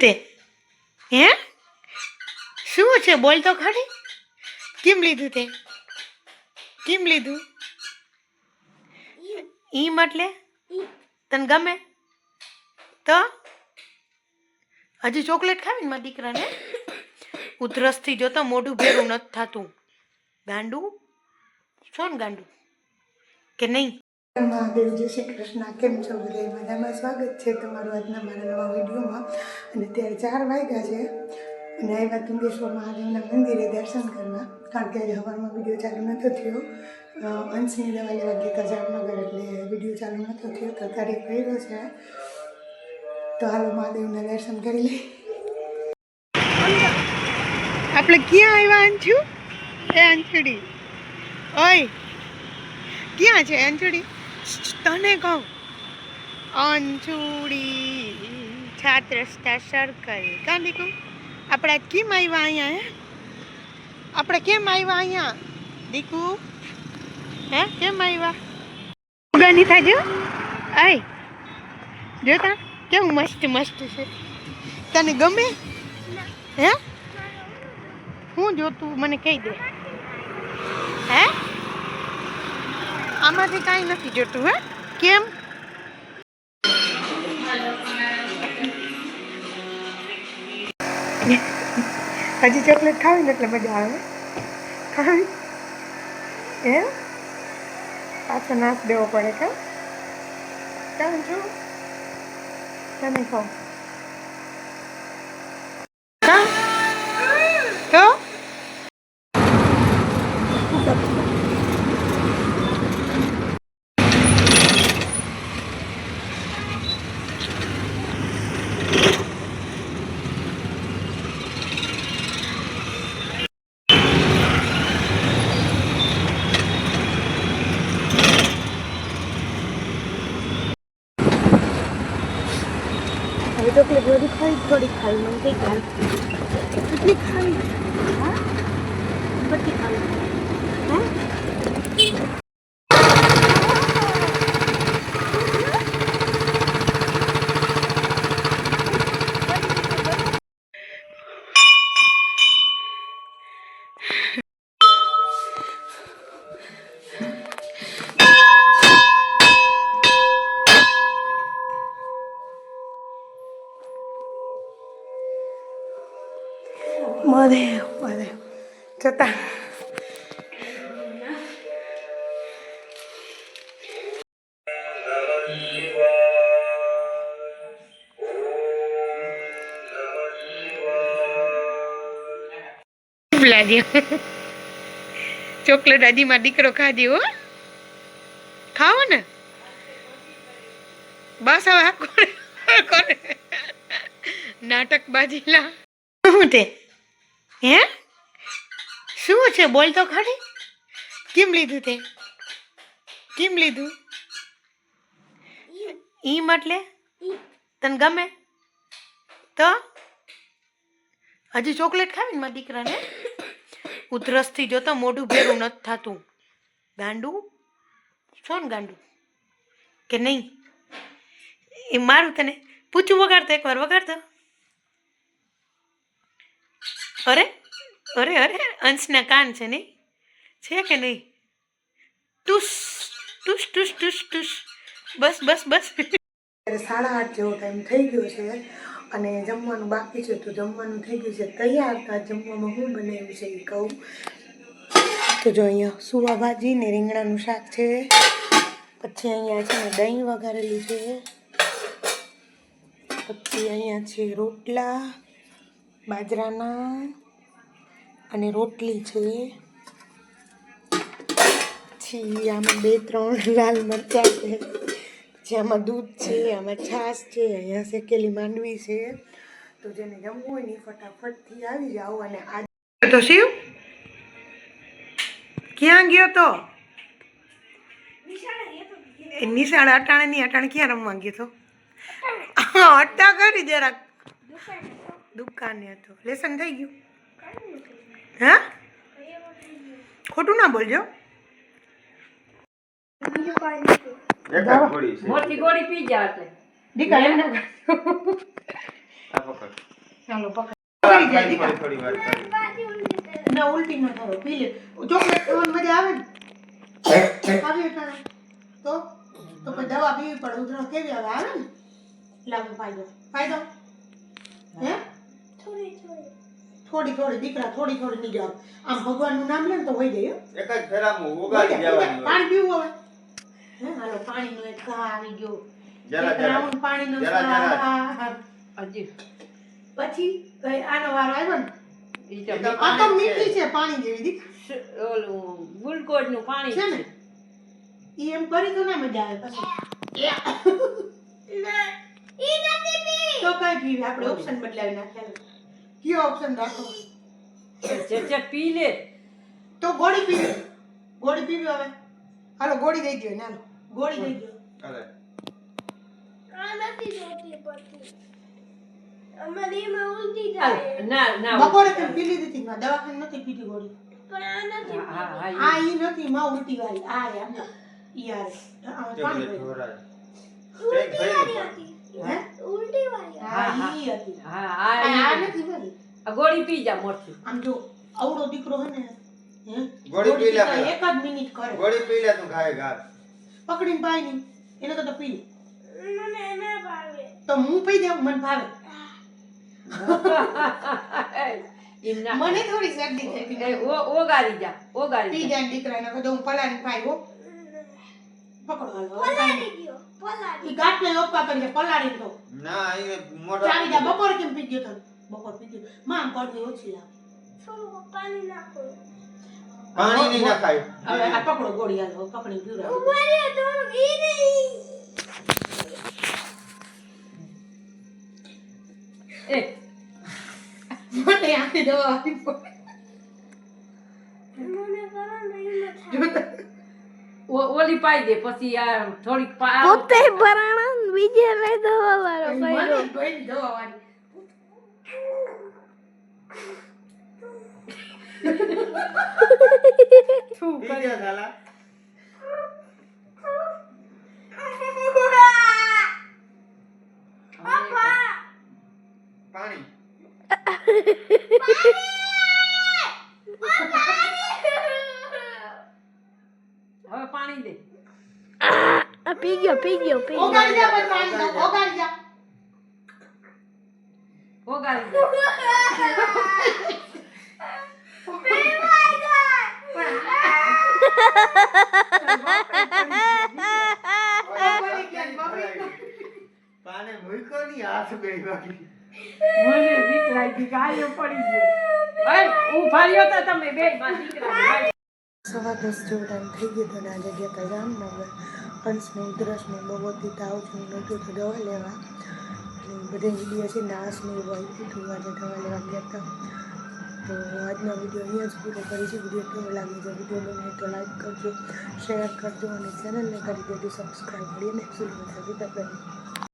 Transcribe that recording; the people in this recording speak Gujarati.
તે હે શું છે બોલ તો ખરી કેમ લીધું તે કેમ લીધું ઈ એટલે તને ગમે તો હજી ચોકલેટ ખાવી ને મારા દીકરાને ઉધરસથી જોતો મોઢું ભેરું નથી થતું ગાંડું છો ને ગાંડું કે નહીં મહાદેવ જય શ્રી કૃષ્ણ કેમ છો બધા મજામાં સ્વાગત છે તમારું આજના મારા નવા વિડીયોમાં અને અત્યારે 4 વાગ્યા છે અને આવ્યા તુંગેશ્વર મહાદેવના મંદિરે દર્શન કરવા કારણ કે આજે સવારમાં વિડીયો ચાલુ નહોતો થયો અંશની દવા લેવા ગયા જામનગર એટલે વિડીયો ચાલુ નહોતો થયો તો અત્યારે કર્યો છે તો હાલો મહાદેવના દર્શન કરી લઈએ આપણે ક્યાં આવ્યા અંશુ એ અંશુડી ઓય ક્યાં છે અંશુડી તને કહું અંશુડી છાત્ર રસ્તા સર્કલ કાં દીકું આપણે આજ કેમ આવ્યા અહીંયા હે આપણે કેમ આવ્યા અહીંયા દીકુ હે કેમ આવ્યા ગની થાજો આય જોતા કેવું મસ્ત મસ્ત છે તને ગમે હે હું જોતું મને કહી દે હે આમાંથી કાંઈ નથી જોતું હે કેમ હજી ચોકલેટ ખાવી ને એટલે મજા આવે ખાવી હે પાછો નાશ દેવો પડે કામ છું તને કહું તો ચોકલેટ થોડી ખાવી મને કઈ ખાવી કેટલી ખાવી હા બધી ખાવી હા મહાદેવ મહાદેવ જતા ચોકલેટ હજી માં દીકરો ખાધી હો ખાવો ને બસ હવે કોને નાટક બાજીલા શું તે હે શું છે બોલ તો ખરી કેમ લીધું તે કેમ લીધું ઈ એટલે તને ગમે તો હજી ચોકલેટ ખાવી ને મારા દીકરાને ઉધરસથી જોતો મોઢું ભેરું નથી થતું ગાંડું છો ને ગાંડું કે નહીં એ મારું તને પૂછું વગાડતો એકવાર વગાડતો અરે અરે અરે અંશના કાન છે નહીં છે કે નહીં ટુસ ટુસ ટુસ ટુસ ટુસ બસ બસ બસ 8:30 જેવો ટાઈમ થઈ ગયો છે અને જમવાનું બાકી છે તો જમવાનું થઈ ગયું છે તૈયાર હતા જમવામાં હું બનાવ્યું છે એ કહું તો જો અહીંયા સુવા ભાજી ને રીંગણાનું શાક છે પછી અહીંયા છે ને દહીં વઘારેલું છે પછી અહીંયા છે રોટલા બાજરાના અને રોટલી છે પછી આમાં 2-3 લાલ મરચાં છે પછી આમાં દૂધ છે આમાં છાશ છે અહીંયા શેકેલી માંડવી છે તો જેને જમવું હોય ને ફટાફટથી આવી જાઓ અને આ તો શિવ ક્યાં ગયો તો નિશાળ અટાણે નહીં અટાણે ક્યાં રમવા ગયો તો અટ્ટા કરી જરાક દુકાને હતો લેસન થઈ ગયું હા ખોટું ના બોલજો મોટી ગોળી પી જા એટલે દીકરા ચાલો પકડ થોડી વાર કરી. ના ઉલટી ન કરો પી લે ચોકલેટ ખાવાની મજા આવે ને આવી એટલે તો પછી દવા પીવી પડે ઉધરસ કેવી આવે ને લાગુ ફાયદો હે થોડી થોડી દીકરા થોડી થોડી નહીં જાવ આમ ભગવાનનું નામ લે ને તો હોય જાય એક જ ફેરામાં ઉગાડી જવાની હોય. પાણી પીવું હવે હે હાલો પાણીનો એક ઘા આવી ગયો જરા એક જરા. રાઉન્ડ પાણીનો જરા જરા. હજી પછી આનો વારો આવ્યો ને ઈ તો આ તો મીઠી છે પાણી જેવી દીકરા ઓલું ગ્લુકોઝ નું પાણી છે ને ઈ એમ કરી તો ના મજા આવે પછી તો કઈ પીવી આપણે ઓપ્શન બદલાવી નાખ્યા કયો ઓપ્શન રાખો જે પી લે તો ગોળી પીવી હવે હાલો ગોળી દઈ દો ને હાલો ગોળી દઈ દો અરે ના ના બપોરે તમે પી લીધી હતી માં દવાખાને નથી પીધી ગોળી હા આ ઈ નથી માં ઉલટી વાળી આ રે આમ ઈ આ રે પાણી ચોકલેટ પીવું. ઢોરાય. ટેક ભરી પણ. હે હા ઈ હતી હા આ નથી ભરી આ ગોળી પી જા મોટી આમ જો આવડો દીકરો હે ને હે ગોળી પી લે પીતા પેલા. એક જ મિનિટ કરે ગોળી પી લે તું ઘાય ઘા. પકડીને પાઈ ની એને તો પી લે તો હું પી દઉં મને ભાવે એમ ના મને થોડી શરદી થઈ ગઈ એ ઓગારી જા પી જાય દીકરાને કદો હું પલાળી પાઈ હો પકડો હાલો ઈ ગાંઠને ઓપા કરી દે પલાળી તો ના એ મોટો ચાવી જા બપોરે કેમ પી ગયો તને બપોર પી ગયો માં કરતી ઓછી લાવ પાણી નહીં નખાય. હવે આ પકડો ગોળી હાલો પકડી પીવડાવ એ મને આખી દવા આપી પડે ઓલી પાઈ દે પછી આ થોડીક પોતે ભરાણા બીજે લઈ દવા વાળો મને પડ્યો કોઈ દવા વાળી શું પી લે સાલા. પાણી. હવે પાણી દે પી ગયો ઓગાળી જા પણ પાણી દો ઓગાળી જા ઓગારી દે પાણી મૂક્યો નહીં હાથ બે વાગી. મને બીક લાગી કે આયો પડી ગયો એ ઊભા રહ્યો તો તમે બે માં દીકરા 10:15 જેવો ટાઈમ થઈ ગયો હતો ને આજે ગયા હતા જામનગર અંશને ઉધરસને બહુ હતી તાવ છું નહોતું તો દવા લેવા અને બધે વિડીયો છે નાશને એવું આવી દીધું આજે દવા લેવા ગયા હતા તો આજનો વિડીયો અહીંયા જ પૂરો કરીશું વિડીયો કેવો લાગે છે વિડીયો ગમે તો લાઈક કરજો શેર કરજો અને ચેનલને કરી દેજો સબસ્ક્રાઈબ મળીએ નેક્સ્ટ વિડીયો સાથે